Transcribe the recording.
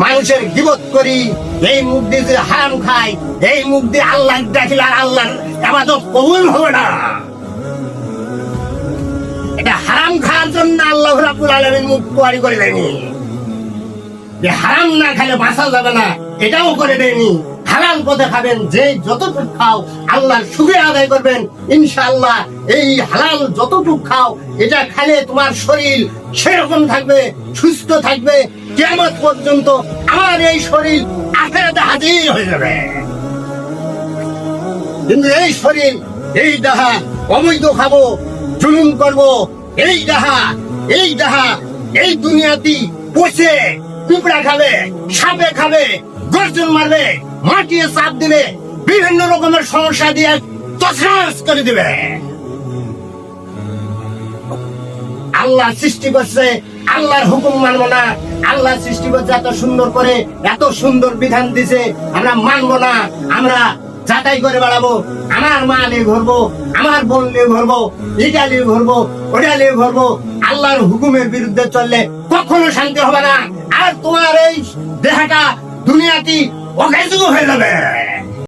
মানুষের গিবত করি, এই মুখ দিয়ে যদি হারাম খাই, এই মুখ দিয়ে আল্লাহ ডাকিলে আর আল্লাহর ইবাদত কবুল হবে না। এটা হারাম খাওয়ার জন্য আল্লাহ রাব্বুল আলামিন মুখ তৈরি করে দেয়নি যে হারাম না খেলে বাঁচা যাবে না, এটাও করে দেয়নি। হালাল পথে খাবেন, যে যতটুকু খাও আল্লাহর শুকরিয়া আদায় করবেন। ইনশাআল্লাহ এই হালাল যতটুকু খাও, এটা খেলে তোমার শরীর সেরকম থাকবে, সুস্থ থাকবে, কিয়ামত পর্যন্ত আমার এই শরীর আখিরাতে হাজির হয়ে যাবে। কিন্তু এই শরীর, এই দেহা অবৈধ খাবো, জুলুম করবো, এই দেহা এই দুনিয়াতে বসে পিঁপড়া খাবে, সাপে খাবে, গর্জন মারবে, মাটিয়ে চাপ দিবে, বিভিন্ন রকমের সমস্যা দিয়ে তছনছ করে দিবে। আল্লাহ সৃষ্টি করছে, আল্লাহর হুকুম মানবো না। আল্লাহ সৃষ্টি করছে এত সুন্দর করে, এত সুন্দর বিধান দিছে, আমরা মানবো না। আমরা যাতাই করে বেড়াবো, আমার মা নিয়ে ঘুরবো, আমার বোন নিয়ে ঘুরবো, এটা নিয়ে ঘুরবো, ওটা নিয়ে ঘুরবো। আল্লাহর হুকুমের বিরুদ্ধে চললে কখনো শান্তি হবে না। আর তোমার এই দেহটা দুনিয়াতে অকেজু হয়ে যাবে।